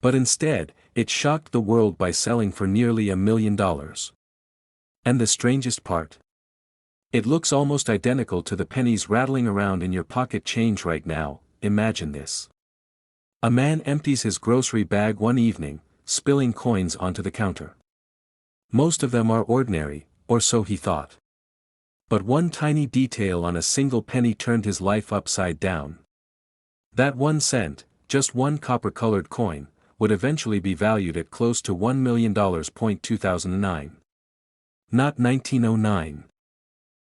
But instead, it shocked the world by selling for nearly $1 million. And the strangest part? It looks almost identical to the pennies rattling around in your pocket change right now. Imagine this. A man empties his grocery bag one evening, spilling coins onto the counter. Most of them are ordinary, or so he thought. But one tiny detail on a single penny turned his life upside down. That 1 cent, just one copper-colored coin, would eventually be valued at close to $1 million. 2009. Not 1909.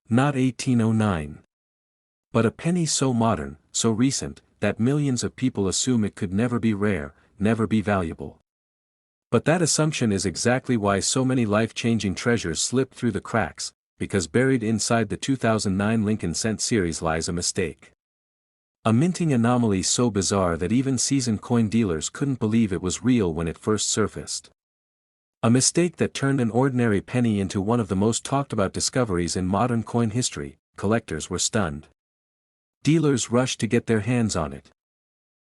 Not 1809. But a penny so modern, so recent, that millions of people assume it could never be rare, never be valuable. But that assumption is exactly why so many life-changing treasures slip through the cracks, because buried inside the 2009 Lincoln Cent series lies a mistake. A minting anomaly so bizarre that even seasoned coin dealers couldn't believe it was real when it first surfaced. A mistake that turned an ordinary penny into one of the most talked about discoveries in modern coin history. Collectors were stunned. Dealers rushed to get their hands on it.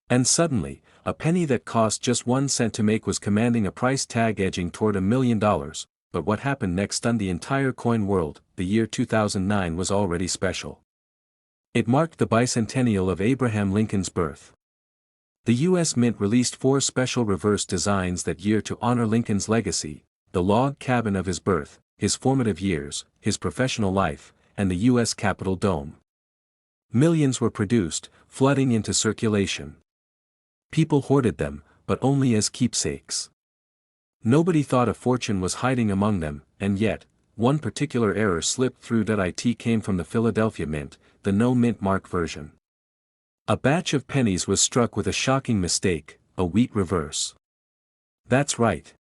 And suddenly, a penny that cost just 1 cent to make was commanding a price tag edging toward $1 million. But what happened next stunned the entire coin world. The year 2009 was already special. It marked the bicentennial of Abraham Lincoln's birth. The U.S. Mint released 4 special reverse designs that year to honor Lincoln's legacy: the log cabin of his birth, his formative years, his professional life, and the U.S. Capitol dome. Millions were produced, flooding into circulation. People hoarded them, but only as keepsakes. Nobody thought a fortune was hiding among them, and yet, one particular error slipped through. It came from the Philadelphia Mint, the no-mint mark version. A batch of pennies was struck with a shocking mistake: a wheat reverse. That's right.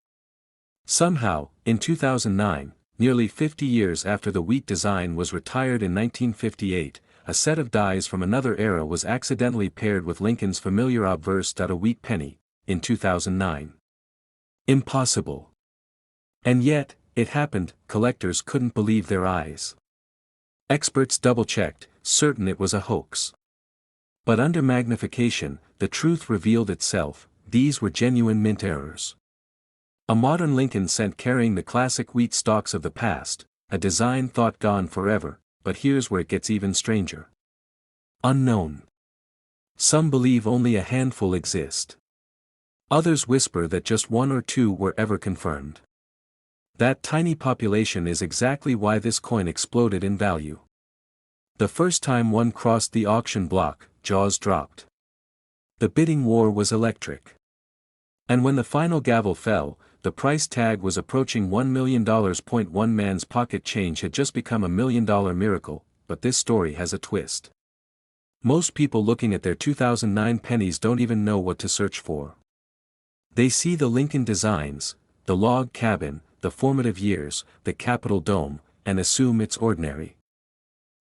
Somehow, in 2009, nearly 50 years after the wheat design was retired in 1958, a set of dies from another era was accidentally paired with Lincoln's familiar obverse. A wheat penny, in 2009. Impossible. And yet, it happened. Collectors couldn't believe their eyes. Experts double-checked, certain it was a hoax. But under magnification, the truth revealed itself: these were genuine mint errors. A modern Lincoln Cent carrying the classic wheat stalks of the past, a design thought gone forever. But here's where it gets even stranger. Unknown. Some believe only a handful exist. Others whisper that just 1 or 2 were ever confirmed. That tiny population is exactly why this coin exploded in value. The first time one crossed the auction block, jaws dropped. The bidding war was electric. And when the final gavel fell, the price tag was approaching $1 million. One man's pocket change had just become $1 million miracle. But this story has a twist. Most people looking at their 2009 pennies don't even know what to search for. They see the Lincoln designs, the log cabin, the formative years, the Capitol dome, and assume it's ordinary.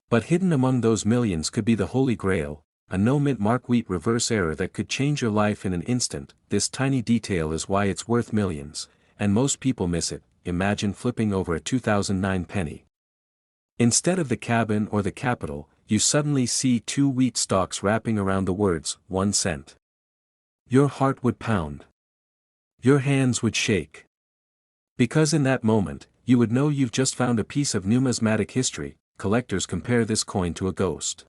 But hidden among those millions could be the Holy Grail, a no-mint mark wheat reverse error that could change your life in an instant. This tiny detail is why it's worth millions, and most people miss it. Imagine flipping over a 2009 penny. Instead of the cabin or the Capitol, you suddenly see 2 wheat stalks wrapping around the words, 1 cent. Your heart would pound. Your hands would shake. Because in that moment, you would know you've just found a piece of numismatic history. Collectors compare this coin to a ghost.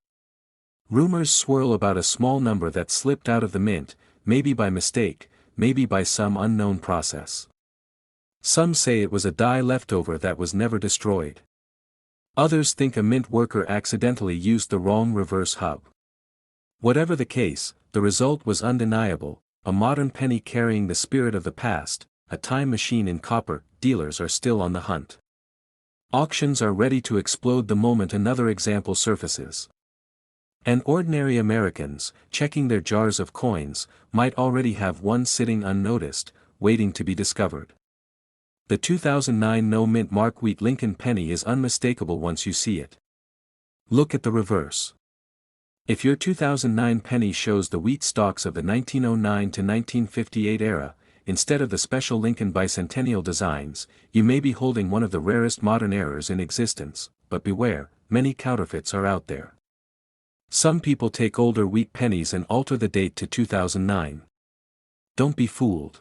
Rumors swirl about a small number that slipped out of the mint, maybe by mistake, maybe by some unknown process. Some say it was a die leftover that was never destroyed. Others think a mint worker accidentally used the wrong reverse hub. Whatever the case, the result was undeniable: a modern penny carrying the spirit of the past, a time machine in copper. Dealers are still on the hunt. Auctions are ready to explode the moment another example surfaces. And ordinary Americans, checking their jars of coins, might already have one sitting unnoticed, waiting to be discovered. The 2009 no-mint mark wheat Lincoln penny is unmistakable once you see it. Look at the reverse. If your 2009 penny shows the wheat stalks of the 1909 to 1958 era, instead of the special Lincoln bicentennial designs, you may be holding one of the rarest modern errors in existence. But beware, many counterfeits are out there. Some people take older wheat pennies and alter the date to 2009. Don't be fooled.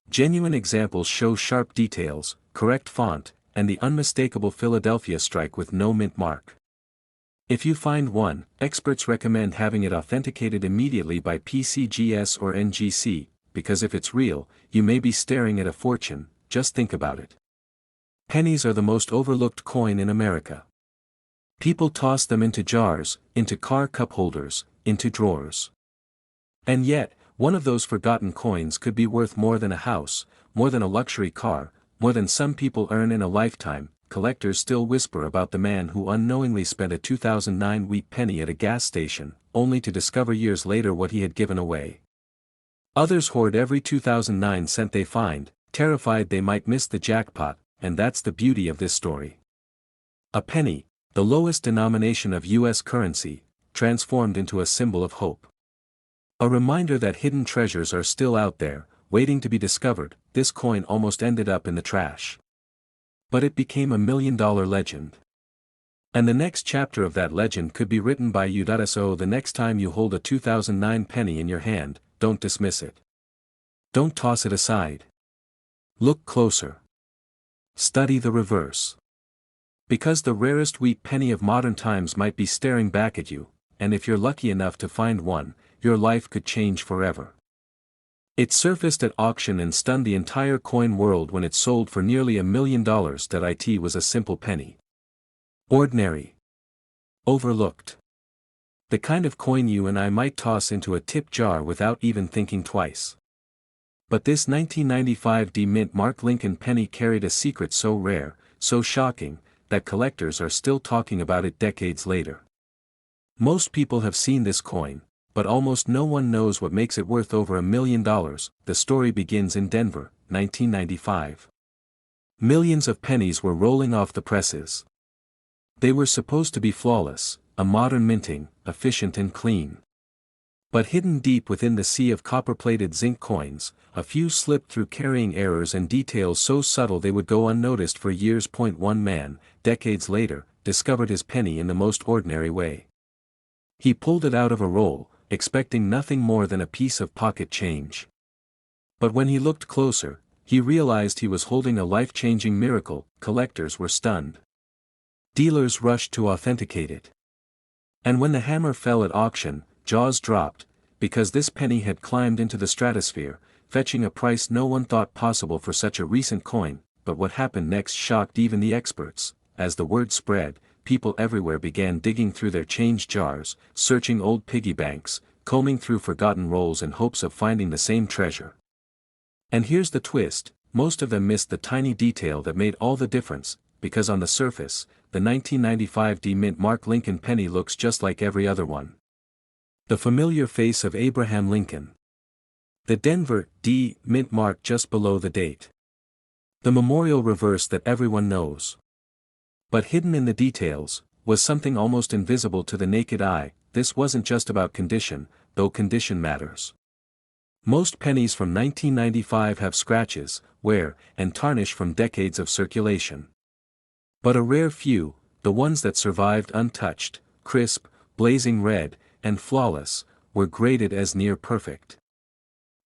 Genuine examples show sharp details, correct font, and the unmistakable Philadelphia strike with no mint mark. If you find one, experts recommend having it authenticated immediately by PCGS or NGC, because if it's real, you may be staring at a fortune. Just think about it. Pennies are the most overlooked coin in America. People toss them into jars, into car cup holders, into drawers. And yet, one of those forgotten coins could be worth more than a house, more than a luxury car, more than some people earn in a lifetime. Collectors still whisper about the man who unknowingly spent a 2009 wheat penny at a gas station, only to discover years later what he had given away. Others hoard every 2009 cent they find, terrified they might miss the jackpot, and that's the beauty of this story. A penny, the lowest denomination of U.S. currency, transformed into a symbol of hope. A reminder that hidden treasures are still out there, waiting to be discovered. This coin almost ended up in the trash. But it became a $1 million legend. And the next chapter of that legend could be written by you. So the next time you hold a 2009 penny in your hand, don't dismiss it. Don't toss it aside. Look closer. Study the reverse. Because the rarest wheat penny of modern times might be staring back at you, and if you're lucky enough to find one, your life could change forever. It surfaced at auction and stunned the entire coin world when it sold for nearly $1 million. It was a simple penny. Ordinary. Overlooked. The kind of coin you and I might toss into a tip jar without even thinking twice. But this 1995 D mint Mark Lincoln penny carried a secret so rare, so shocking, that collectors are still talking about it decades later. Most people have seen this coin, but almost no one knows what makes it worth over $1 million. The story begins in Denver, 1995. Millions of pennies were rolling off the presses. They were supposed to be flawless, a modern minting, efficient and clean. But hidden deep within the sea of copper-plated zinc coins, a few slipped through carrying errors and details so subtle they would go unnoticed for years. One man, decades later, discovered his penny in the most ordinary way. He pulled it out of a roll, expecting nothing more than a piece of pocket change. But when he looked closer, he realized he was holding a life-changing miracle. Collectors were stunned. Dealers rushed to authenticate it. And when the hammer fell at auction, jaws dropped, because this penny had climbed into the stratosphere, fetching a price no one thought possible for such a recent coin. But what happened next shocked even the experts. As the word spread, people everywhere began digging through their change jars, searching old piggy banks, combing through forgotten rolls in hopes of finding the same treasure. And here's the twist, most of them missed the tiny detail that made all the difference, because on the surface, the 1995 D mint Mark Lincoln penny looks just like every other one. The familiar face of Abraham Lincoln. The Denver D mint mark just below the date. The memorial reverse that everyone knows. But hidden in the details, was something almost invisible to the naked eye. This wasn't just about condition, though condition matters. Most pennies from 1995 have scratches, wear, and tarnish from decades of circulation. But a rare few, the ones that survived untouched, crisp, blazing red, and flawless, were graded as near perfect.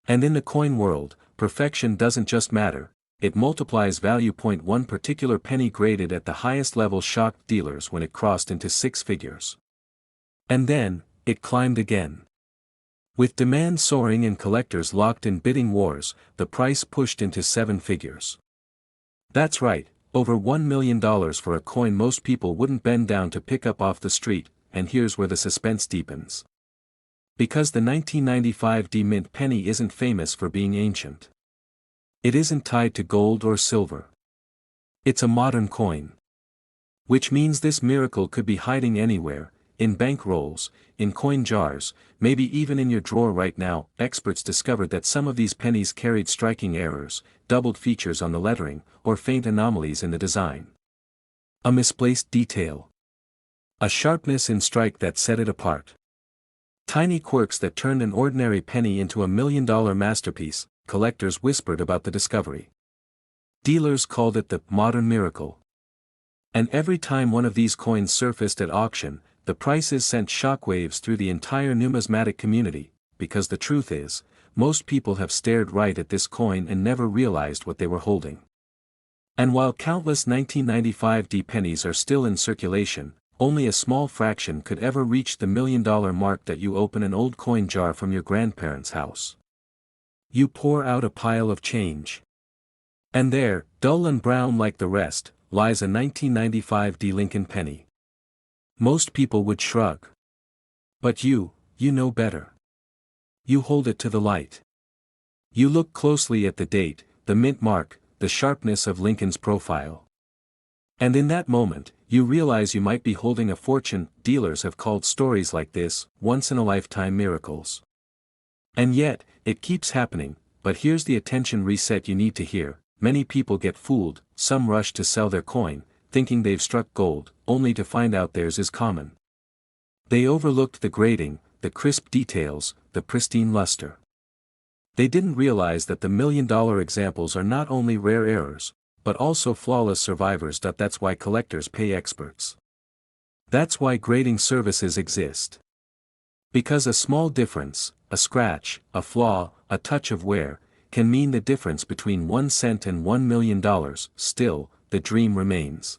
And in the coin world, perfection doesn't just matter, it multiplies value. One particular penny graded at the highest level shocked dealers when it crossed into six figures. And then, it climbed again. With demand soaring and collectors locked in bidding wars, the price pushed into seven figures. That's right, over $1 million for a coin most people wouldn't bend down to pick up off the street. And here's where the suspense deepens. Because the 1995 D mint penny isn't famous for being ancient. It isn't tied to gold or silver. It's a modern coin. Which means this miracle could be hiding anywhere, in bank rolls, in coin jars, maybe even in your drawer right now. Experts discovered that some of these pennies carried striking errors, doubled features on the lettering, or faint anomalies in the design. A misplaced detail. A sharpness in strike that set it apart. Tiny quirks that turned an ordinary penny into $1 million masterpiece. Collectors whispered about the discovery. Dealers called it the modern miracle. And every time one of these coins surfaced at auction, the prices sent shockwaves through the entire numismatic community, because the truth is, most people have stared right at this coin and never realized what they were holding. And while countless 1995 pennies are still in circulation, only a small fraction could ever reach the $1 million mark that you open an old coin jar from your grandparents' house. You pour out a pile of change. And there, dull and brown like the rest, lies a 1995 Lincoln penny. Most people would shrug. But you know better. You hold it to the light. You look closely at the date, the mint mark, the sharpness of Lincoln's profile. And in that moment, you realize you might be holding a fortune. Dealers have called stories like this once-in-a-lifetime miracles. And yet, it keeps happening. But here's the attention reset you need to hear. Many people get fooled, some rush to sell their coin, thinking they've struck gold, only to find out theirs is common. They overlooked the grading, the crisp details, the pristine luster. They didn't realize that the $1 million examples are not only rare errors, but also flawless survivors. That's why collectors pay experts. That's why grading services exist. Because a small difference, a scratch, a flaw, a touch of wear, can mean the difference between 1 cent and $1 million. Still, the dream remains.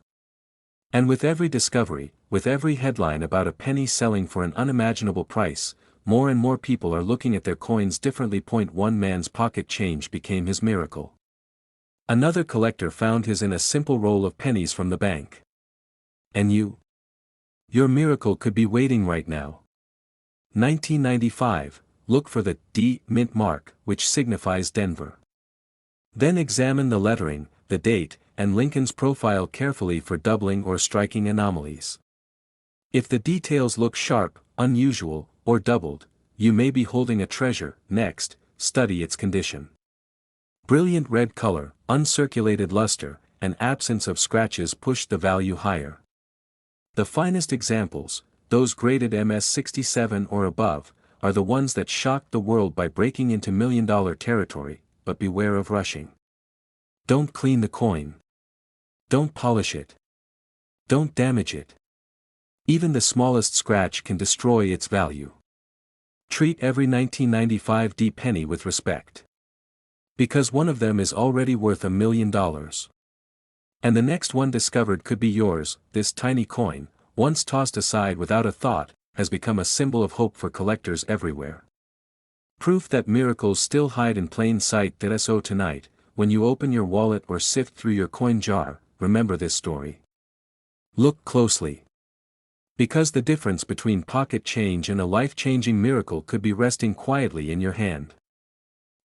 And with every discovery, with every headline about a penny selling for an unimaginable price, more and more people are looking at their coins differently. One man's pocket change became his miracle. Another collector found his in a simple roll of pennies from the bank. And you? Your miracle could be waiting right now. 1995, look for the D mint mark, which signifies Denver. Then examine the lettering, the date, and Lincoln's profile carefully for doubling or striking anomalies. If the details look sharp, unusual, or doubled, you may be holding a treasure. Next, study its condition. Brilliant red color, uncirculated luster, and absence of scratches push the value higher. The finest examples, those graded MS-67 or above, are the ones that shock the world by breaking into $1 million territory, but beware of rushing. Don't clean the coin. Don't polish it. Don't damage it. Even the smallest scratch can destroy its value. Treat every 1995 penny with respect. Because one of them is already worth $1 million. And the next one discovered could be yours. This tiny coin, once tossed aside without a thought, has become a symbol of hope for collectors everywhere. Proof that miracles still hide in plain sight. So tonight, when you open your wallet or sift through your coin jar, remember this story. Look closely. Because the difference between pocket change and a life-changing miracle could be resting quietly in your hand.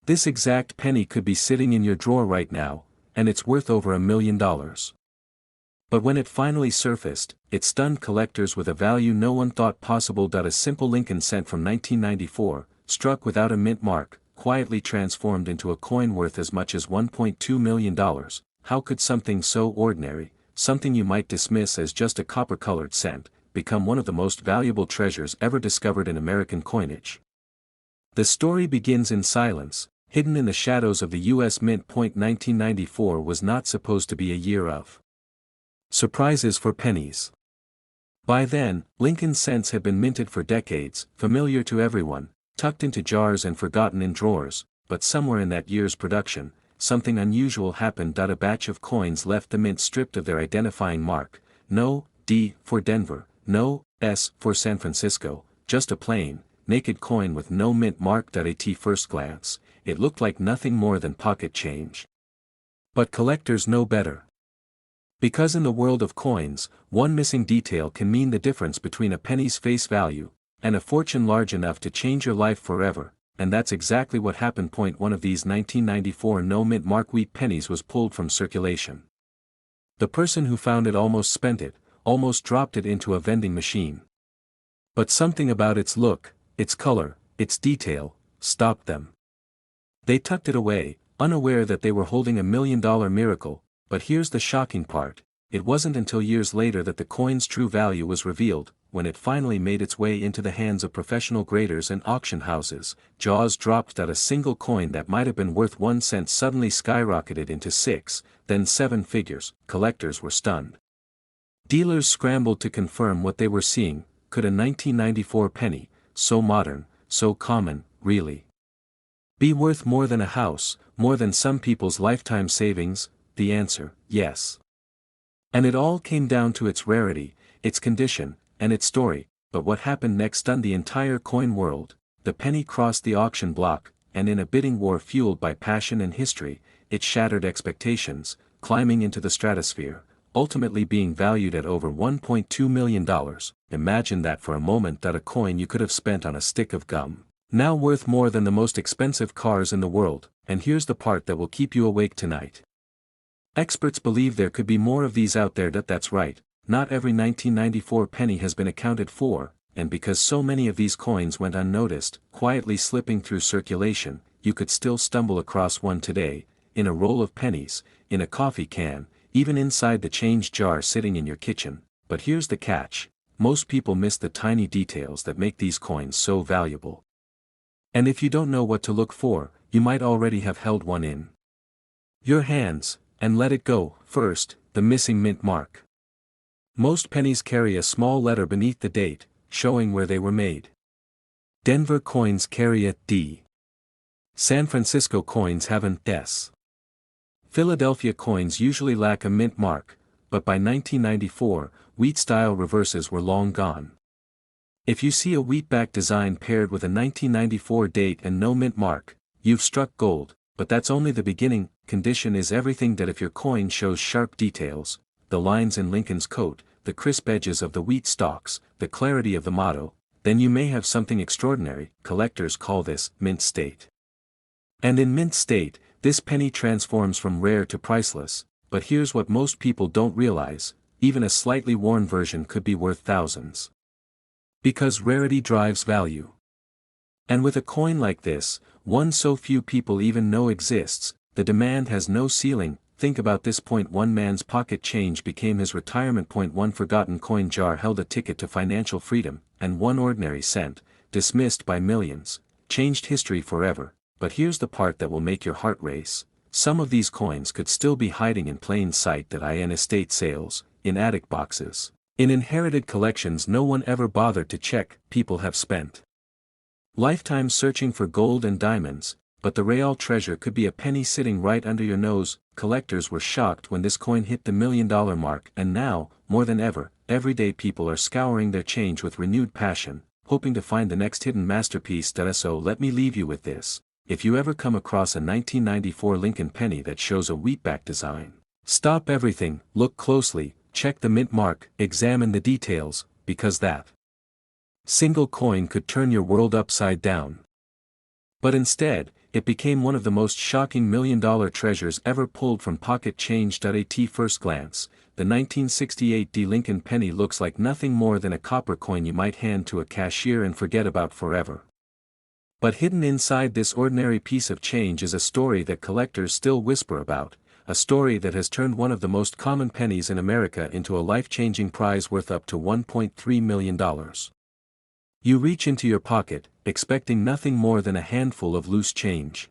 This exact penny could be sitting in your drawer right now, and it's worth over $1 million. But when it finally surfaced, it stunned collectors with a value no one thought possible. A simple Lincoln cent from 1994, struck without a mint mark, quietly transformed into a coin worth as much as $1.2 million. How could something so ordinary, something you might dismiss as just a copper-colored cent, become one of the most valuable treasures ever discovered in American coinage? The story begins in silence, hidden in the shadows of the U.S. Mint. 1994 was not supposed to be a year of surprises for pennies. By then, Lincoln cents had been minted for decades, familiar to everyone, tucked into jars and forgotten in drawers, but somewhere in that year's production, something unusual happened. A batch of coins left the mint stripped of their identifying mark, no D for Denver, no S for San Francisco, just a plain, naked coin with no mint mark. At first glance, it looked like nothing more than pocket change. But collectors know better. Because in the world of coins, one missing detail can mean the difference between a penny's face value, and a fortune large enough to change your life forever, and that's exactly what happened. One of these 1994 no mint mark wheat pennies was pulled from circulation. The person who found it almost spent it, almost dropped it into a vending machine. But something about its look, its color, its detail, stopped them. They tucked it away, unaware that they were holding $1 million miracle. But here's the shocking part, it wasn't until years later that the coin's true value was revealed. When it finally made its way into the hands of professional graders and auction houses, jaws dropped. A single coin that might have been worth 1 cent suddenly skyrocketed into 6, then 7 figures. Collectors were stunned. Dealers scrambled to confirm what they were seeing. Could a 1994 penny, so modern, so common, really Be worth more than a house, more than some people's lifetime savings? The answer, yes. And it all came down to its rarity, its condition, and its story. But what happened next stunned the entire coin world. The penny crossed the auction block, and in a bidding war fueled by passion and history, it shattered expectations, climbing into the stratosphere, ultimately being valued at over $1.2 million. Imagine that for a moment, that a coin you could have spent on a stick of gum, now worth more than the most expensive cars in the world. And here's the part that will keep you awake tonight. Experts believe there could be more of these out there. That's right, not every 1994 penny has been accounted for, and because so many of these coins went unnoticed, quietly slipping through circulation, you could still stumble across one today, in a roll of pennies, in a coffee can, even inside the change jar sitting in your kitchen. But here's the catch: most people miss the tiny details that make these coins so valuable. And if you don't know what to look for, you might already have held one in your hands, and let it go. First, the missing mint mark. Most pennies carry a small letter beneath the date, showing where they were made. Denver coins carry a D. San Francisco coins have an S. Philadelphia coins usually lack a mint mark, but by 1994, wheat-style reverses were long gone. If you see a wheatback design paired with a 1994 date and no mint mark, you've struck gold. But that's only the beginning. Condition is everything. That if your coin shows sharp details, the lines in Lincoln's coat, the crisp edges of the wheat stalks, the clarity of the motto, then you may have something extraordinary. Collectors call this mint state. And in mint state, this penny transforms from rare to priceless. But here's what most people don't realize: even a slightly worn version could be worth thousands. Because rarity drives value. And with a coin like this, one so few people even know exists, the demand has no ceiling. Think about this. One man's pocket change became his retirement. One forgotten coin jar held a ticket to financial freedom, and one ordinary cent, dismissed by millions, changed history forever. But here's the part that will make your heart race: some of these coins could still be hiding in plain sight, in estate sales, in attic boxes, in inherited collections no one ever bothered to check. People have spent lifetime searching for gold and diamonds, but the real treasure could be a penny sitting right under your nose. Collectors were shocked when this coin hit the $1 million mark, and now, more than ever, everyday people are scouring their change with renewed passion, hoping to find the next hidden masterpiece. So let me leave you with this: if you ever come across a 1994 Lincoln penny that shows a wheatback design, stop everything, look closely, check the mint mark, examine the details, because that single coin could turn your world upside down. But instead, it became one of the most shocking $1 million treasures ever pulled from pocket change. At first glance, the 1968 D Lincoln penny looks like nothing more than a copper coin you might hand to a cashier and forget about forever. But hidden inside this ordinary piece of change is a story that collectors still whisper about, a story that has turned one of the most common pennies in America into a life-changing prize worth up to $1.3 million. You reach into your pocket, expecting nothing more than a handful of loose change.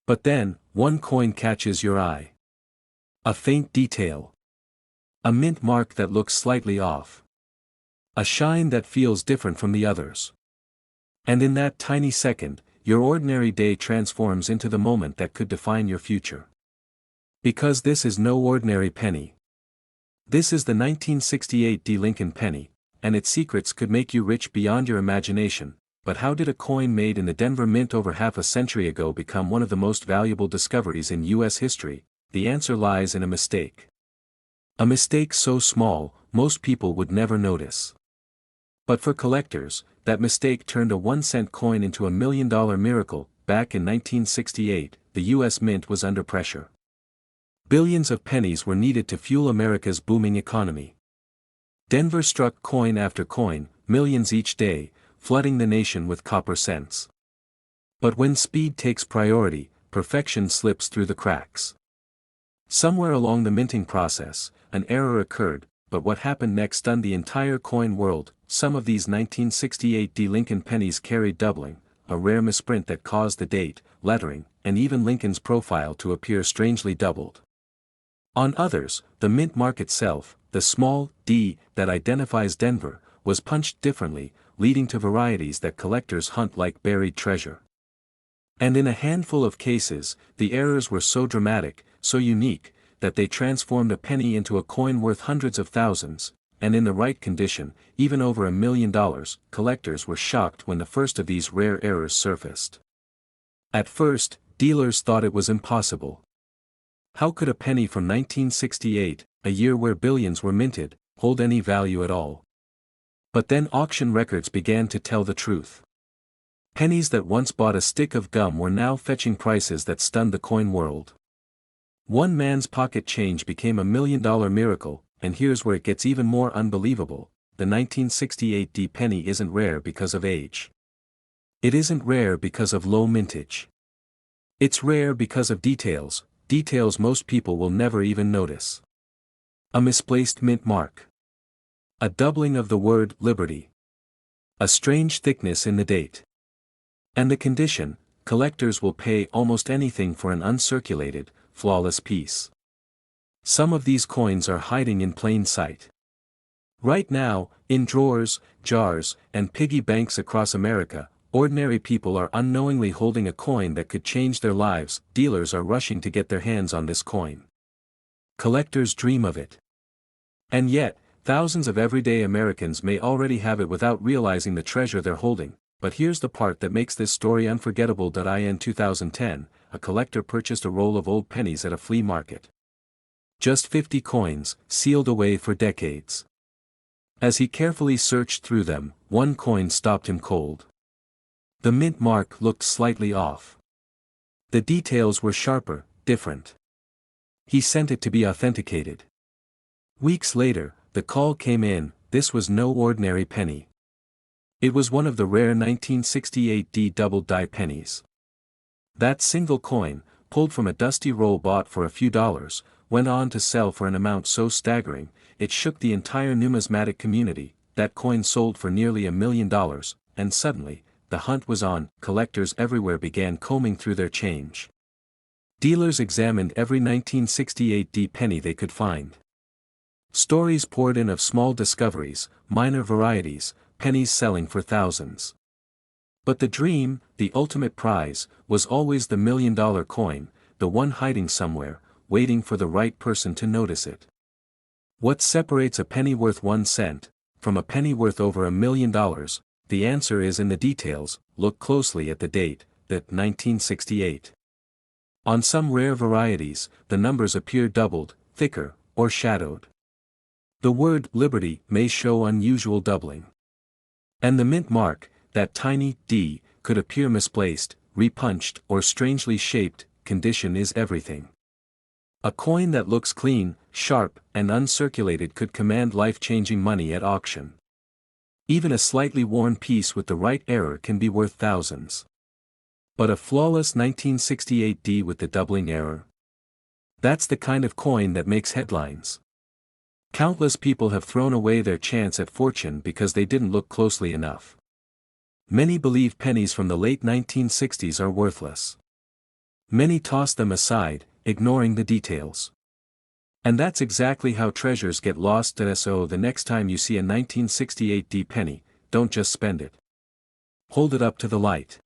But then, one coin catches your eye. A faint detail. A mint mark that looks slightly off. A shine that feels different from the others. And in that tiny second, your ordinary day transforms into the moment that could define your future. Because this is no ordinary penny. This is the 1968 D Lincoln penny, and its secrets could make you rich beyond your imagination. But how did a coin made in the Denver Mint over half a century ago become one of the most valuable discoveries in U.S. history? The answer lies in a mistake. A mistake so small, most people would never notice. But for collectors, that mistake turned a 1-cent coin into a $1 million miracle. Back in 1968, the U.S. Mint was under pressure. Billions of pennies were needed to fuel America's booming economy. Denver struck coin after coin, millions each day, flooding the nation with copper cents. But when speed takes priority, perfection slips through the cracks. Somewhere along the minting process, an error occurred, but what happened next stunned the entire coin world. Some of these 1968 D Lincoln pennies carried doubling, a rare misprint that caused the date, lettering, and even Lincoln's profile to appear strangely doubled. On others, the mint mark itself, the small d that identifies Denver, was punched differently, leading to varieties that collectors hunt like buried treasure. And in a handful of cases, the errors were so dramatic, so unique, that they transformed a penny into a coin worth hundreds of thousands, and in the right condition, even over $1 million. Collectors were shocked when the first of these rare errors surfaced. At first, dealers thought it was impossible. How could a penny from 1968, a year where billions were minted, hold any value at all? But then auction records began to tell the truth. Pennies that once bought a stick of gum were now fetching prices that stunned the coin world. One man's pocket change became $1 million miracle, and here's where it gets even more unbelievable: the 1968 D penny isn't rare because of age. It isn't rare because of low mintage. It's rare because of details most people will never even notice. A misplaced mint mark. A doubling of the word liberty. A strange thickness in the date. And the condition: collectors will pay almost anything for an uncirculated, flawless piece. Some of these coins are hiding in plain sight. Right now, in drawers, jars, and piggy banks across America, ordinary people are unknowingly holding a coin that could change their lives. Dealers are rushing to get their hands on this coin. Collectors dream of it. And yet, thousands of everyday Americans may already have it without realizing the treasure they're holding. But here's the part that makes this story unforgettable. In 2010, a collector purchased a roll of old pennies at a flea market. Just 50 coins, sealed away for decades. As he carefully searched through them, one coin stopped him cold. The mint mark looked slightly off. The details were sharper, different. He sent it to be authenticated. Weeks later, the call came in. This was no ordinary penny. It was one of the rare 1968 D double-die pennies. That single coin, pulled from a dusty roll bought for a few dollars, went on to sell for an amount so staggering, it shook the entire numismatic community. That coin sold for nearly $1 million, and suddenly, the hunt was on. Collectors everywhere began combing through their change. Dealers examined every 1968 D penny they could find. Stories poured in of small discoveries, minor varieties, pennies selling for thousands. But the dream, the ultimate prize, was always the $1 million coin, the one hiding somewhere, waiting for the right person to notice it. What separates a penny worth 1 cent from a penny worth over $1 million? The answer is in the details. Look closely at the date, that 1968. On some rare varieties, the numbers appear doubled, thicker, or shadowed. The word liberty may show unusual doubling. And the mint mark, that tiny D, could appear misplaced, repunched, or strangely shaped. Condition is everything. A coin that looks clean, sharp, and uncirculated could command life-changing money at auction. Even a slightly worn piece with the right error can be worth thousands. But a flawless 1968 D with the doubling error? That's the kind of coin that makes headlines. Countless people have thrown away their chance at fortune because they didn't look closely enough. Many believe pennies from the late 1960s are worthless. Many toss them aside, ignoring the details. And that's exactly how treasures get lost. So the next time you see a 1968 D penny, don't just spend it. Hold it up to the light.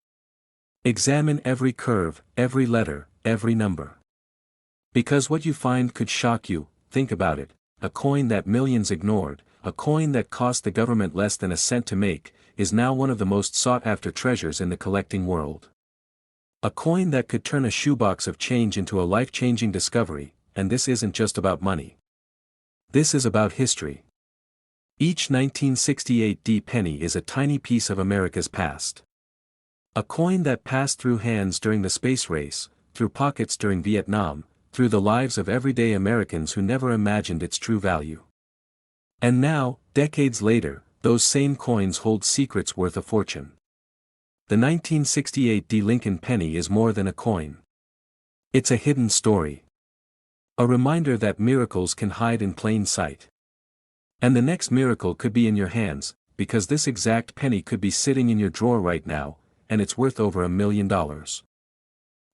Examine every curve, every letter, every number. Because what you find could shock you. Think about it. A coin that millions ignored, a coin that cost the government less than a cent to make, is now one of the most sought-after treasures in the collecting world. A coin that could turn a shoebox of change into a life-changing discovery. And this isn't just about money. This is about history. Each 1968 D penny is a tiny piece of America's past. A coin that passed through hands during the space race, through pockets during Vietnam, through the lives of everyday Americans who never imagined its true value. And now, decades later, those same coins hold secrets worth a fortune. The 1968 D Lincoln penny is more than a coin. It's a hidden story. A reminder that miracles can hide in plain sight. And the next miracle could be in your hands, because this exact penny could be sitting in your drawer right now, and it's worth over $1 million.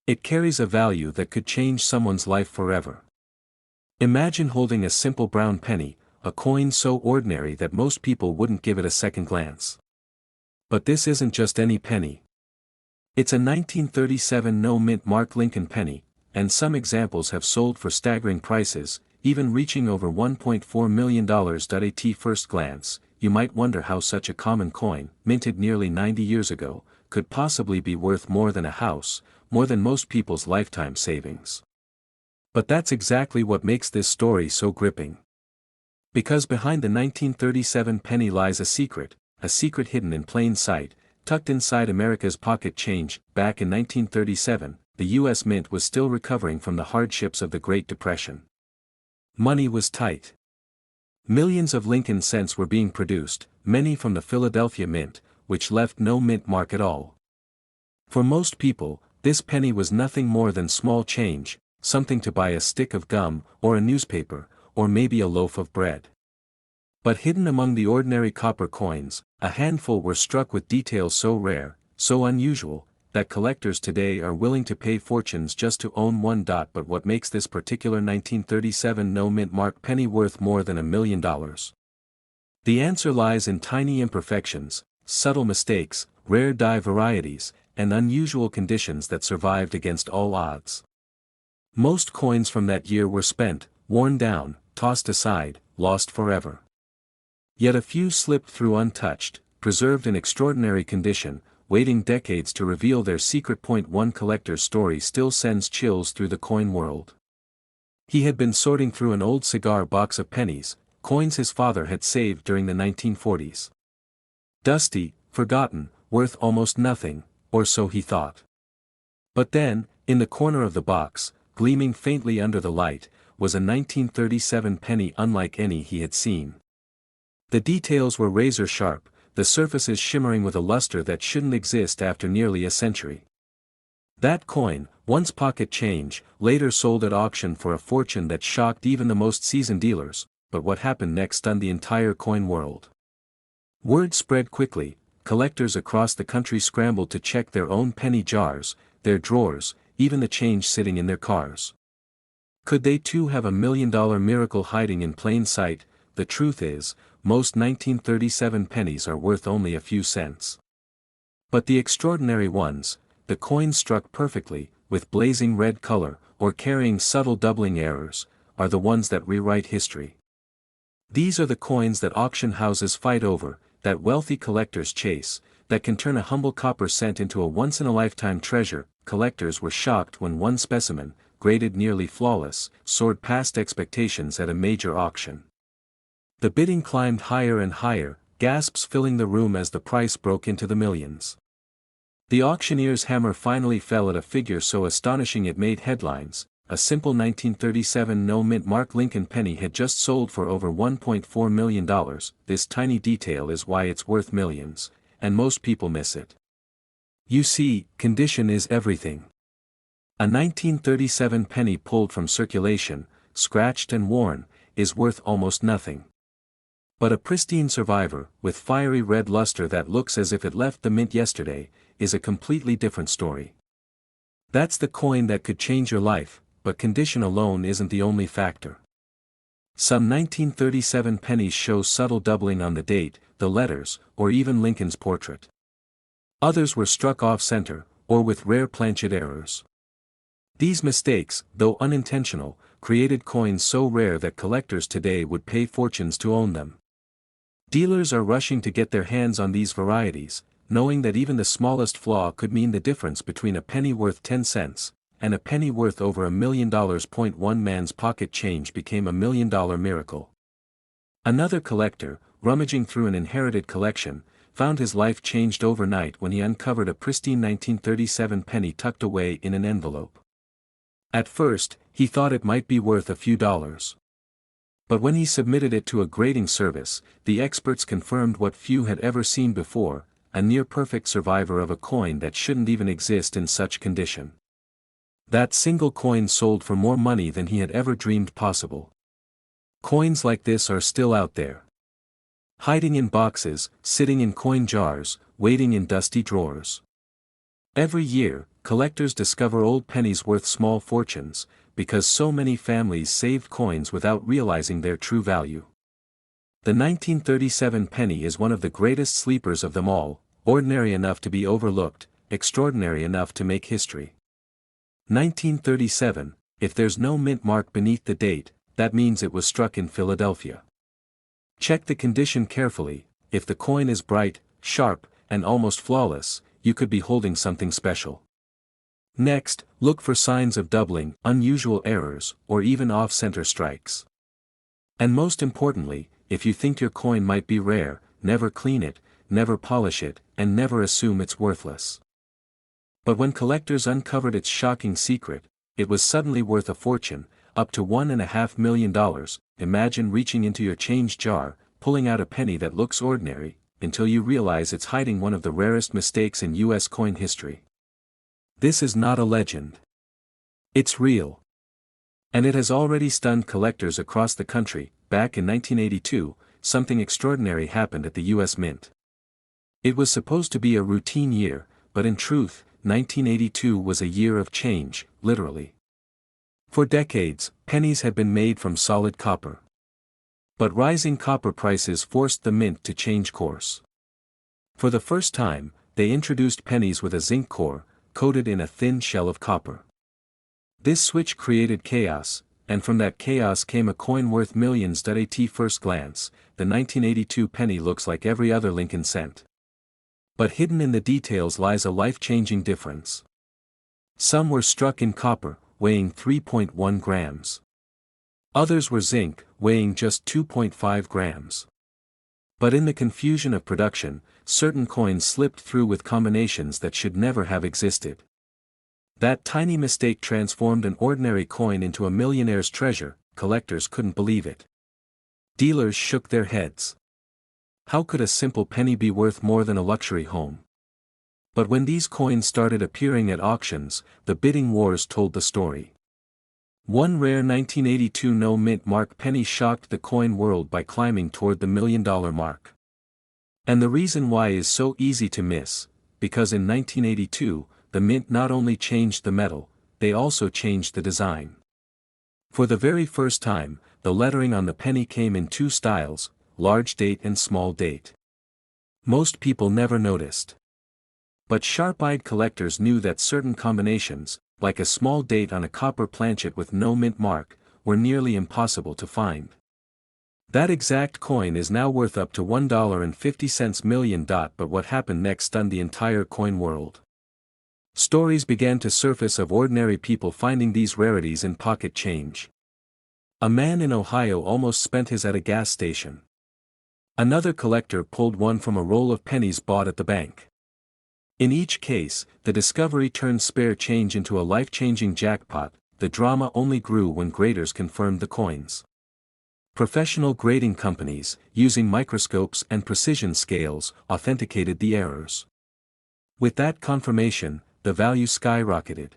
It carries a value that could change someone's life forever. Imagine holding a simple brown penny, a coin so ordinary that most people wouldn't give it a second glance. But this isn't just any penny. It's a 1937 no-mint mark Lincoln penny, and some examples have sold for staggering prices, even reaching over $1.4 million. At first glance, you might wonder how such a common coin, minted nearly 90 years ago, could possibly be worth more than a house, more than most people's lifetime savings. But that's exactly what makes this story so gripping. Because behind the 1937 penny lies a secret hidden in plain sight, tucked inside America's pocket change. Back in 1937, the U.S. Mint was still recovering from the hardships of the Great Depression. Money was tight. Millions of Lincoln cents were being produced, many from the Philadelphia Mint, which left no mint mark at all. For most people, this penny was nothing more than small change, something to buy a stick of gum, or a newspaper, or maybe a loaf of bread. But hidden among the ordinary copper coins, a handful were struck with details so rare, so unusual, that collectors today are willing to pay fortunes just to own one. But what makes this particular 1937 no-mint mark penny worth more than $1 million? The answer lies in tiny imperfections, subtle mistakes, rare die varieties, and unusual conditions that survived against all odds. Most coins from that year were spent, worn down, tossed aside, lost forever. Yet a few slipped through untouched, preserved in extraordinary condition, waiting decades to reveal their secret. One collector's story still sends chills through the coin world. He had been sorting through an old cigar box of pennies, coins his father had saved during the 1940s. Dusty, forgotten, worth almost nothing, or so he thought. But then, in the corner of the box, gleaming faintly under the light, was a 1937 penny unlike any he had seen. The details were razor sharp, the surfaces shimmering with a luster that shouldn't exist after nearly a century. That coin, once pocket change, later sold at auction for a fortune that shocked even the most seasoned dealers. But what happened next stunned the entire coin world. Word spread quickly, collectors across the country scrambled to check their own penny jars, their drawers, even the change sitting in their cars. Could they too have $1 million miracle hiding in plain sight? The truth is, most 1937 pennies are worth only a few cents. But the extraordinary ones, the coins struck perfectly, with blazing red color, or carrying subtle doubling errors, are the ones that rewrite history. These are the coins that auction houses fight over, that wealthy collectors chase, that can turn a humble copper cent into a once-in-a-lifetime treasure. Collectors were shocked when one specimen, graded nearly flawless, soared past expectations at a major auction. The bidding climbed higher and higher, gasps filling the room as the price broke into the millions. The auctioneer's hammer finally fell at a figure so astonishing it made headlines. A simple 1937 no-mint mark Lincoln penny had just sold for over $1.4 million. This tiny detail is why it's worth millions, and most people miss it. You see, condition is everything. A 1937 penny pulled from circulation, scratched and worn, is worth almost nothing. But a pristine survivor, with fiery red luster that looks as if it left the mint yesterday, is a completely different story. That's the coin that could change your life, but condition alone isn't the only factor. Some 1937 pennies show subtle doubling on the date, the letters, or even Lincoln's portrait. Others were struck off-center, or with rare planchet errors. These mistakes, though unintentional, created coins so rare that collectors today would pay fortunes to own them. Dealers are rushing to get their hands on these varieties, knowing that even the smallest flaw could mean the difference between a penny worth 10 cents, and a penny worth over $1 million. One man's pocket change became $1 million miracle. Another collector, rummaging through an inherited collection, found his life changed overnight when he uncovered a pristine 1937 penny tucked away in an envelope. At first, he thought it might be worth a few dollars. But when he submitted it to a grading service, the experts confirmed what few had ever seen before, a near-perfect survivor of a coin that shouldn't even exist in such condition. That single coin sold for more money than he had ever dreamed possible. Coins like this are still out there. Hiding in boxes, sitting in coin jars, waiting in dusty drawers. Every year, collectors discover old pennies worth small fortunes, because so many families saved coins without realizing their true value. The 1937 penny is one of the greatest sleepers of them all, ordinary enough to be overlooked, extraordinary enough to make history. 1937, if there's no mint mark beneath the date, that means it was struck in Philadelphia. Check the condition carefully. If the coin is bright, sharp, and almost flawless, you could be holding something special. Next, look for signs of doubling, unusual errors, or even off-center strikes. And most importantly, if you think your coin might be rare, never clean it, never polish it, and never assume it's worthless. But when collectors uncovered its shocking secret, it was suddenly worth a fortune, up to $1.5 million. Imagine reaching into your change jar, pulling out a penny that looks ordinary, until you realize it's hiding one of the rarest mistakes in U.S. coin history. This is not a legend. It's real. And it has already stunned collectors across the country. Back in 1982, something extraordinary happened at the U.S. Mint. It was supposed to be a routine year, but in truth, 1982 was a year of change, literally. For decades, pennies had been made from solid copper. But rising copper prices forced the mint to change course. For the first time, they introduced pennies with a zinc core, coated in a thin shell of copper. This switch created chaos, and from that chaos came a coin worth millions. At first glance, the 1982 penny looks like every other Lincoln cent. But hidden in the details lies a life-changing difference. Some were struck in copper, weighing 3.1 grams. Others were zinc, weighing just 2.5 grams. But in the confusion of production, certain coins slipped through with combinations that should never have existed. That tiny mistake transformed an ordinary coin into a millionaire's treasure. Collectors couldn't believe it. Dealers shook their heads. How could a simple penny be worth more than a luxury home? But when these coins started appearing at auctions, the bidding wars told the story. One rare 1982 no mint mark penny shocked the coin world by climbing toward the $1 million mark. And the reason why is so easy to miss, because in 1982, the mint not only changed the metal, they also changed the design. For the very first time, the lettering on the penny came in two styles, large date and small date. Most people never noticed. But sharp-eyed collectors knew that certain combinations, like a small date on a copper planchet with no mint mark, were nearly impossible to find. That exact coin is now worth up to $1.50 million. But what happened next stunned the entire coin world. Stories began to surface of ordinary people finding these rarities in pocket change. A man in Ohio almost spent his at a gas station. Another collector pulled one from a roll of pennies bought at the bank. In each case, the discovery turned spare change into a life-changing jackpot. The drama only grew when graders confirmed the coins. Professional grading companies, using microscopes and precision scales, authenticated the errors. With that confirmation, the value skyrocketed.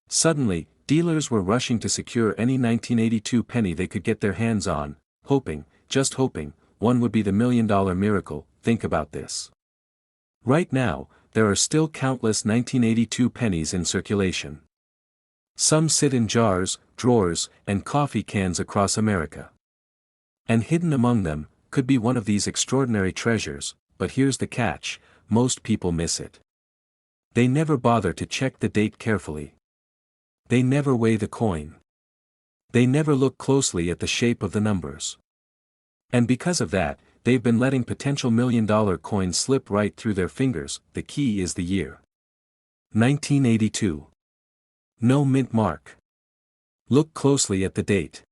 Suddenly, dealers were rushing to secure any 1982 penny they could get their hands on, hoping, just hoping, one would be the $1 million miracle. Think about this. Right now, there are still countless 1982 pennies in circulation. Some sit in jars, drawers, and coffee cans across America. And hidden among them, could be one of these extraordinary treasures, but here's the catch, most people miss it. They never bother to check the date carefully. They never weigh the coin. They never look closely at the shape of the numbers. And because of that, they've been letting potential $1 million coins slip right through their fingers. The key is the year. 1982. No mint mark. Look closely at the date.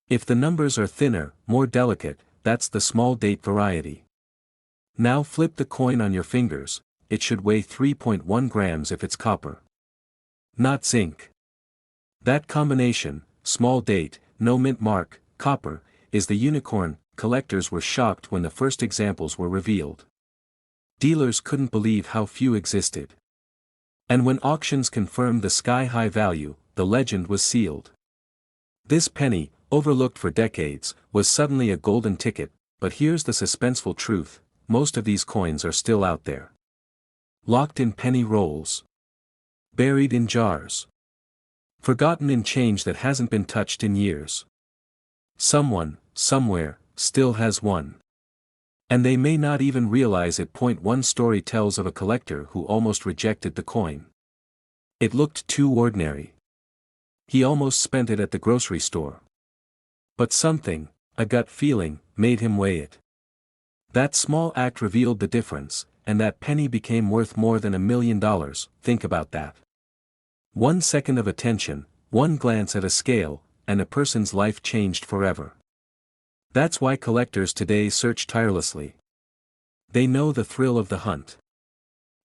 If the numbers are thinner, more delicate, that's the small date variety. Now flip the coin on your fingers. It should weigh 3.1 grams if it's copper. Not zinc. That combination, small date, no mint mark, copper, is the unicorn. Collectors were shocked when the first examples were revealed. Dealers couldn't believe how few existed. And when auctions confirmed the sky-high value, the legend was sealed. This penny, overlooked for decades, was suddenly a golden ticket. But here's the suspenseful truth, most of these coins are still out there. Locked in penny rolls. Buried in jars. Forgotten in change that hasn't been touched in years. Someone, somewhere, still has one. And they may not even realize it. One story tells of a collector who almost rejected the coin. It looked too ordinary. He almost spent it at the grocery store. But something, a gut feeling, made him weigh it. That small act revealed the difference, and that penny became worth more than $1 million. Think about that. 1 second of attention, one glance at a scale, and a person's life changed forever. That's why collectors today search tirelessly. They know the thrill of the hunt.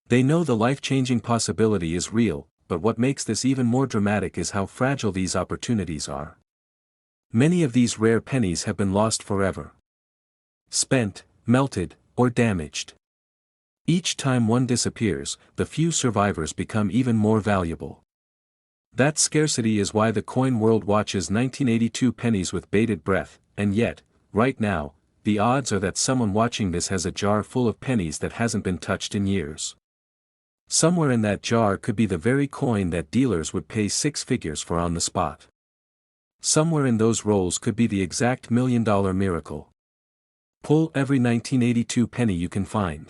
They know the life-changing possibility is real, but what makes this even more dramatic is how fragile these opportunities are. Many of these rare pennies have been lost forever. Spent, melted, or damaged. Each time one disappears, the few survivors become even more valuable. That scarcity is why the coin world watches 1982 pennies with bated breath, and yet, right now, the odds are that someone watching this has a jar full of pennies that hasn't been touched in years. Somewhere in that jar could be the very coin that dealers would pay 6 figures for on the spot. Somewhere in those rolls could be the exact $1 million miracle. Pull every 1982 penny you can find.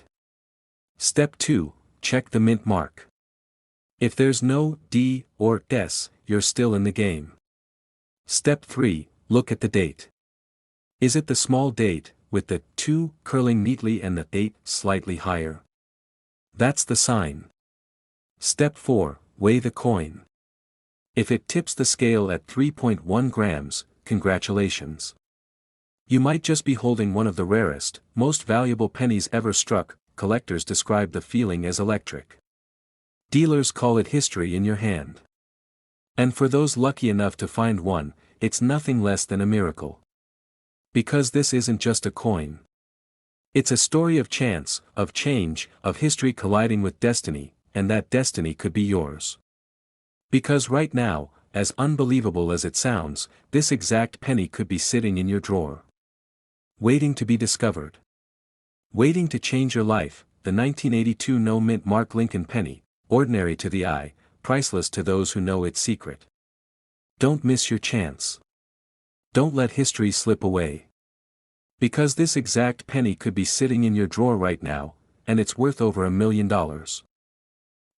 Step 2, check the mint mark. If there's no D or S, you're still in the game. Step 3, look at the date. Is it the small date, with the 2 curling neatly and the 8 slightly higher? That's the sign. Step 4, weigh the coin. If it tips the scale at 3.1 grams, congratulations. You might just be holding one of the rarest, most valuable pennies ever struck. Collectors describe the feeling as electric. Dealers call it history in your hand. And for those lucky enough to find one, it's nothing less than a miracle. Because this isn't just a coin. It's a story of chance, of change, of history colliding with destiny, and that destiny could be yours. Because right now, as unbelievable as it sounds, this exact penny could be sitting in your drawer. Waiting to be discovered. Waiting to change your life. The 1982 no mint mark Lincoln penny, ordinary to the eye, priceless to those who know its secret. Don't miss your chance. Don't let history slip away. Because this exact penny could be sitting in your drawer right now, and it's worth over $1 million.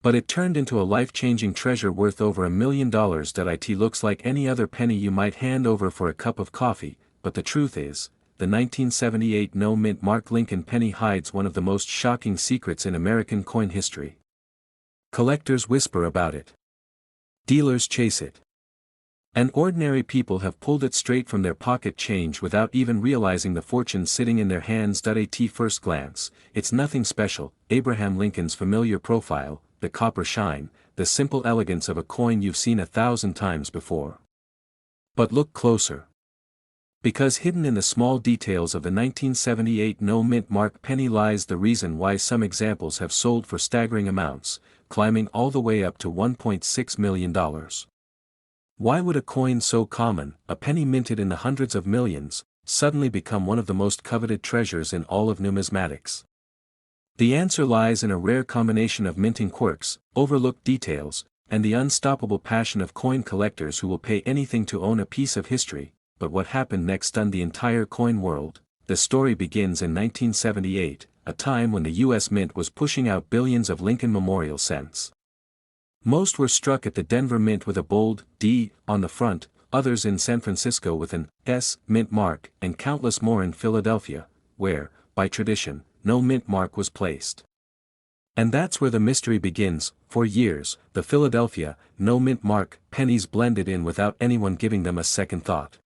But it turned into a life-changing treasure worth over $1 million. It looks like any other penny you might hand over for a cup of coffee, but the truth is, the 1978 no mint mark Lincoln penny hides one of the most shocking secrets in American coin history. Collectors whisper about it. Dealers chase it. And ordinary people have pulled it straight from their pocket change without even realizing the fortune sitting in their hands. At first glance, it's nothing special. Abraham Lincoln's familiar profile, the copper shine, the simple elegance of a coin you've seen 1,000 times before. But look closer. Because hidden in the small details of the 1978 no mint mark penny lies the reason why some examples have sold for staggering amounts, climbing all the way up to $1.6 million. Why would a coin so common, a penny minted in the hundreds of millions, suddenly become one of the most coveted treasures in all of numismatics? The answer lies in a rare combination of minting quirks, overlooked details, and the unstoppable passion of coin collectors who will pay anything to own a piece of history. But what happened next stunned the entire coin world. The story begins in 1978, a time when the U.S. Mint was pushing out billions of Lincoln Memorial cents. Most were struck at the Denver Mint with a bold D on the front, others in San Francisco with an S mint mark, and countless more in Philadelphia, where, by tradition, no mint mark was placed. And that's where the mystery begins. For years, the Philadelphia, no mint mark, pennies blended in without anyone giving them a second thought.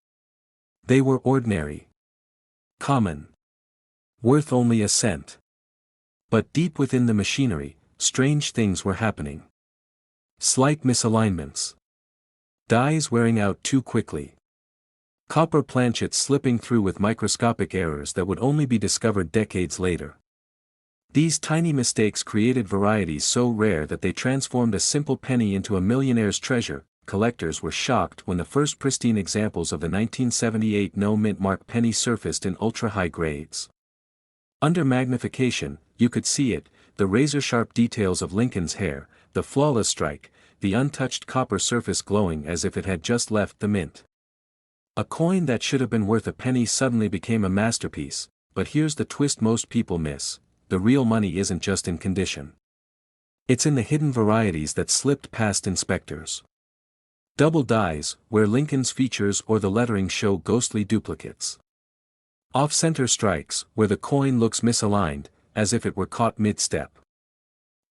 They were ordinary. Common. Worth only a cent. But deep within the machinery, strange things were happening. Slight misalignments. Dies wearing out too quickly. Copper planchets slipping through with microscopic errors that would only be discovered decades later. These tiny mistakes created varieties so rare that they transformed a simple penny into a millionaire's treasure. Collectors were shocked when the first pristine examples of the 1978 no mint mark penny surfaced in ultra-high grades. Under magnification, you could see it, the razor-sharp details of Lincoln's hair, the flawless strike, the untouched copper surface glowing as if it had just left the mint. A coin that should have been worth a penny suddenly became a masterpiece, but here's the twist most people miss: the real money isn't just in condition. It's in the hidden varieties that slipped past inspectors. Double dies, where Lincoln's features or the lettering show ghostly duplicates. Off-center strikes, where the coin looks misaligned, as if it were caught mid-step.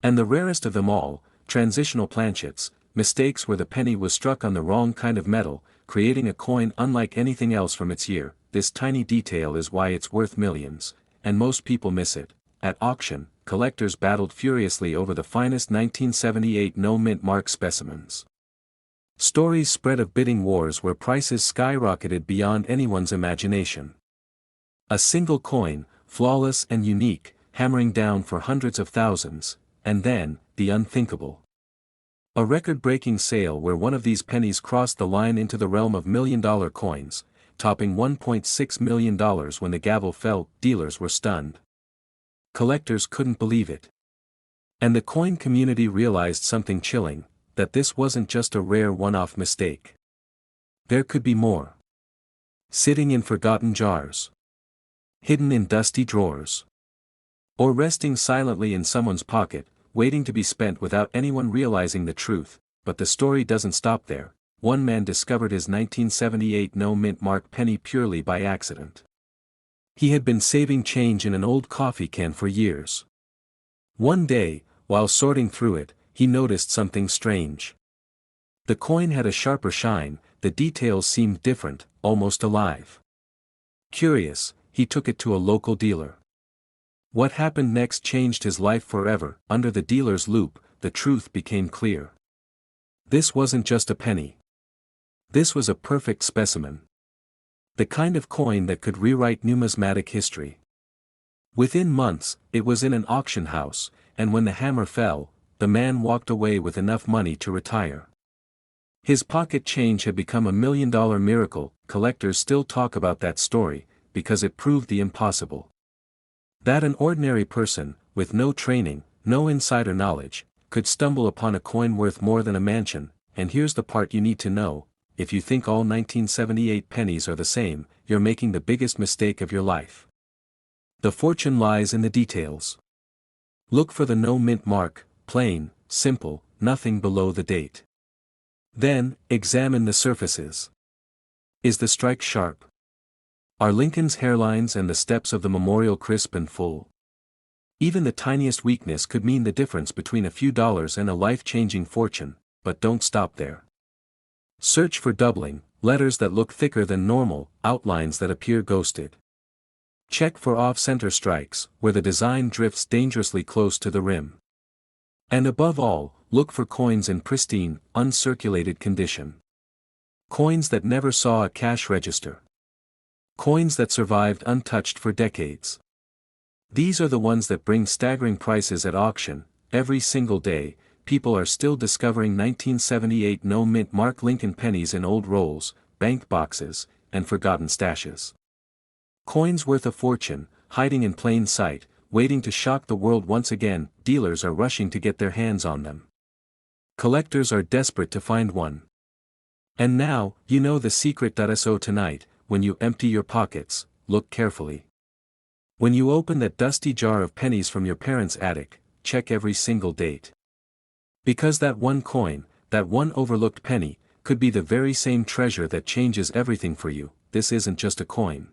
And the rarest of them all, transitional planchets, mistakes where the penny was struck on the wrong kind of metal, creating a coin unlike anything else from its year. This tiny detail is why it's worth millions, and most people miss it. At auction, collectors battled furiously over the finest 1978 no-mint mark specimens. Stories spread of bidding wars where prices skyrocketed beyond anyone's imagination. A single coin, flawless and unique, hammering down for hundreds of thousands, and then, the unthinkable. A record-breaking sale where one of these pennies crossed the line into the realm of million-dollar coins, topping $1.6 million when the gavel fell. Dealers were stunned. Collectors couldn't believe it. And the coin community realized something chilling, that this wasn't just a rare one-off mistake. There could be more. Sitting in forgotten jars. Hidden in dusty drawers. Or resting silently in someone's pocket, waiting to be spent without anyone realizing the truth. But the story doesn't stop there. One man discovered his 1978 no-mint mark penny purely by accident. He had been saving change in an old coffee can for years. One day, while sorting through it, he noticed something strange. The coin had a sharper shine, the details seemed different, almost alive. Curious, he took it to a local dealer. What happened next changed his life forever. Under the dealer's loupe, the truth became clear. This wasn't just a penny. This was a perfect specimen. The kind of coin that could rewrite numismatic history. Within months, it was in an auction house, and when the hammer fell, the man walked away with enough money to retire. His pocket change had become $1 million miracle. Collectors still talk about that story, because it proved the impossible. That an ordinary person, with no training, no insider knowledge, could stumble upon a coin worth more than a mansion. And here's the part you need to know: if you think all 1978 pennies are the same, you're making the biggest mistake of your life. The fortune lies in the details. Look for the no-mint mark, plain, simple, nothing below the date. Then, examine the surfaces. Is the strike sharp? Are Lincoln's hairlines and the steps of the memorial crisp and full? Even the tiniest weakness could mean the difference between a few dollars and a life-changing fortune. But don't stop there. Search for doubling, letters that look thicker than normal, outlines that appear ghosted. Check for off-center strikes, where the design drifts dangerously close to the rim. And above all, look for coins in pristine, uncirculated condition. Coins that never saw a cash register. Coins that survived untouched for decades. These are the ones that bring staggering prices at auction. Every single day, people are still discovering 1978 no-mint mark Lincoln pennies in old rolls, bank boxes, and forgotten stashes. Coins worth a fortune, hiding in plain sight, waiting to shock the world once again. Dealers are rushing to get their hands on them. Collectors are desperate to find one. And now, you know the secret. So tonight, when you empty your pockets, look carefully. When you open that dusty jar of pennies from your parents' attic, check every single date. Because that one coin, that one overlooked penny, could be the very same treasure that changes everything for you. This isn't just a coin.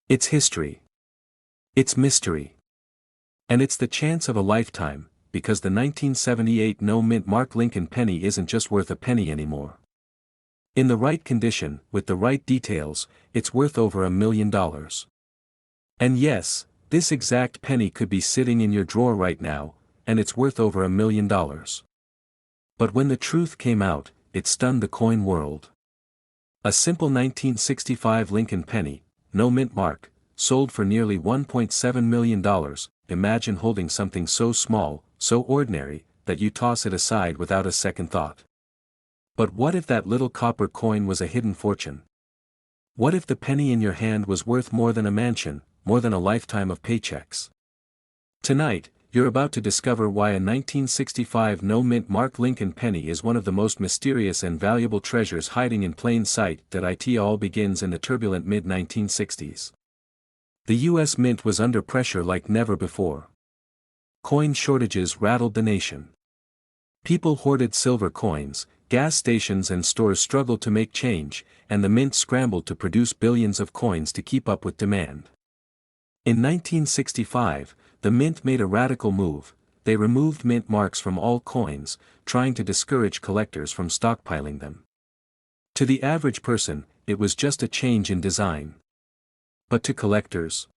It's history. It's mystery. And it's the chance of a lifetime, because the 1978 no-mint mark Lincoln penny isn't just worth a penny anymore. In the right condition, with the right details, it's worth over $1 million. And yes, this exact penny could be sitting in your drawer right now, and it's worth over $1 million. But when the truth came out, it stunned the coin world. A simple 1965 Lincoln penny, no mint mark, sold for nearly $1.7 million. Imagine holding something so small, so ordinary, that you toss it aside without a second thought. But what if that little copper coin was a hidden fortune? What if the penny in your hand was worth more than a mansion, more than a lifetime of paychecks? Tonight, you're about to discover why a 1965 no-mint mark Lincoln penny is one of the most mysterious and valuable treasures hiding in plain sight. That it all begins in the turbulent mid-1960s. The U.S. Mint was under pressure like never before. Coin shortages rattled the nation. People hoarded silver coins, gas stations and stores struggled to make change, and the mint scrambled to produce billions of coins to keep up with demand. In 1965, the mint made a radical move. They removed mint marks from all coins, trying to discourage collectors from stockpiling them. To the average person, it was just a change in design. But to collectors,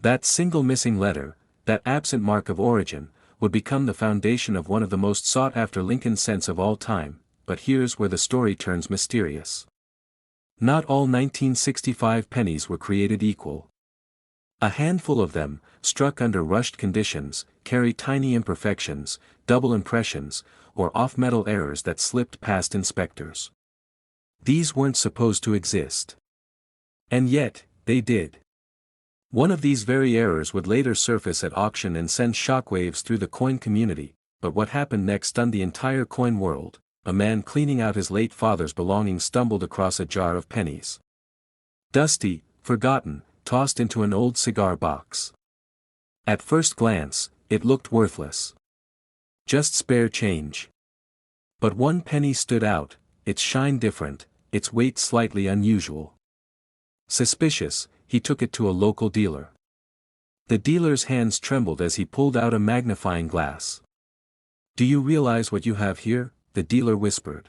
that single missing letter, that absent mark of origin, would become the foundation of one of the most sought-after Lincoln cents of all time. But here's where the story turns mysterious. Not all 1965 pennies were created equal. A handful of them, struck under rushed conditions, carry tiny imperfections, double impressions, or off-metal errors that slipped past inspectors. These weren't supposed to exist. And yet, they did. One of these very errors would later surface at auction and send shockwaves through the coin community, but what happened next stunned the entire coin world. A man cleaning out his late father's belongings stumbled across a jar of pennies. Dusty, forgotten, tossed into an old cigar box. At first glance, it looked worthless. Just spare change. But one penny stood out, its shine different, its weight slightly unusual. Suspicious, he took it to a local dealer. The dealer's hands trembled as he pulled out a magnifying glass. "Do you realize what you have here?" the dealer whispered.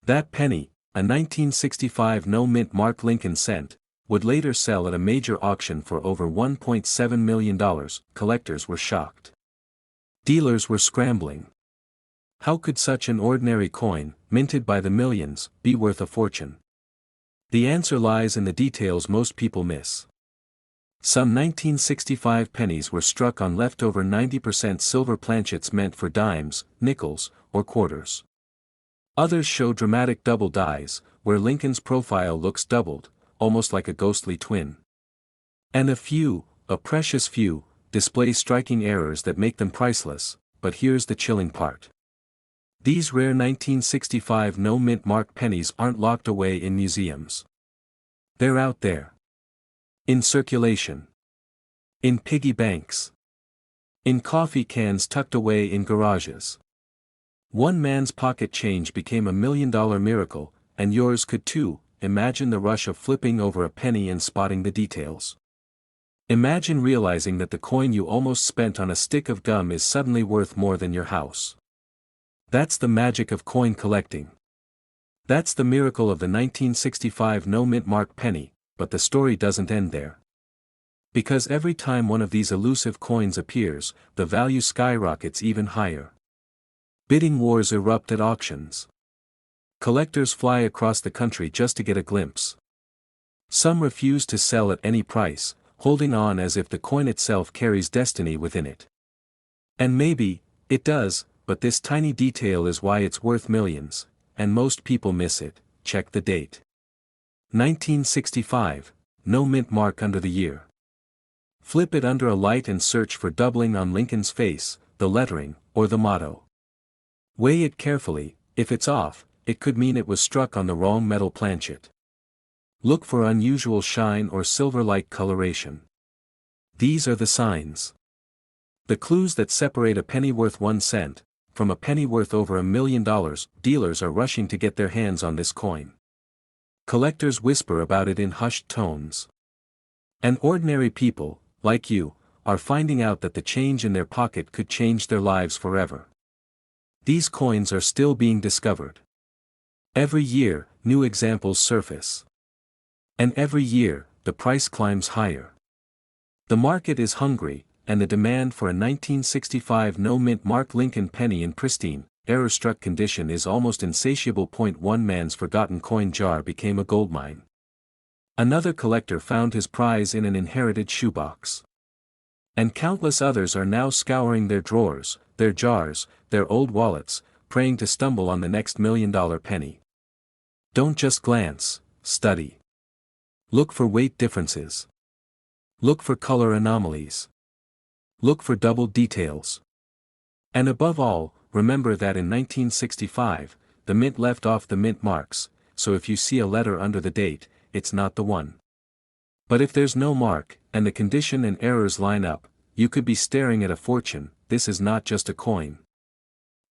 That penny, a 1965 no-mint mark Lincoln cent, would later sell at a major auction for over $1.7 million. Collectors were shocked. Dealers were scrambling. How could such an ordinary coin, minted by the millions, be worth a fortune? The answer lies in the details most people miss. Some 1965 pennies were struck on leftover 90% silver planchets meant for dimes, nickels, or quarters. Others show dramatic double dies, where Lincoln's profile looks doubled, almost like a ghostly twin. And a few, a precious few, display striking errors that make them priceless. But here's the chilling part. These rare 1965 no-mint mark pennies aren't locked away in museums. They're out there. In circulation. In piggy banks. In coffee cans tucked away in garages. One man's pocket change became $1 million miracle, and yours could too. Imagine the rush of flipping over a penny and spotting the details. Imagine realizing that the coin you almost spent on a stick of gum is suddenly worth more than your house. That's the magic of coin collecting. That's the miracle of the 1965 no-mint mark penny, but the story doesn't end there. Because every time one of these elusive coins appears, the value skyrockets even higher. Bidding wars erupt at auctions. Collectors fly across the country just to get a glimpse. Some refuse to sell at any price, holding on as if the coin itself carries destiny within it. And maybe, it does, but this tiny detail is why it's worth millions, and most people miss it. Check the date. 1965, no mint mark under the year. Flip it under a light and search for doubling on Lincoln's face, the lettering, or the motto. Weigh it carefully. If it's off, it could mean it was struck on the wrong metal planchet. Look for unusual shine or silver-like coloration. These are the signs. The clues that separate a penny worth 1 cent from a penny worth over $1 million. Dealers are rushing to get their hands on this coin. Collectors whisper about it in hushed tones. And ordinary people, like you, are finding out that the change in their pocket could change their lives forever. These coins are still being discovered. Every year, new examples surface. And every year, the price climbs higher. The market is hungry, and the demand for a 1965 no-mint mark Lincoln penny in pristine, error-struck condition is almost insatiable. One man's forgotten coin jar became a goldmine. Another collector found his prize in an inherited shoebox. And countless others are now scouring their drawers, their jars, their old wallets, praying to stumble on the next $1 million penny. Don't just glance, study. Look for weight differences. Look for color anomalies. Look for double details. And above all, remember that in 1965, the mint left off the mint marks, so if you see a letter under the date, it's not the one. But if there's no mark, and the condition and errors line up, you could be staring at a fortune. This is not just a coin.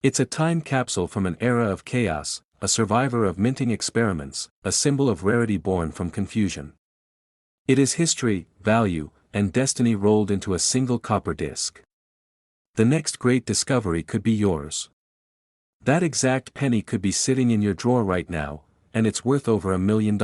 It's a time capsule from an era of chaos, a survivor of minting experiments, a symbol of rarity born from confusion. It is history, value, and destiny rolled into a single copper disc. The next great discovery could be yours. That exact penny could be sitting in your drawer right now, and it's worth over $1 million.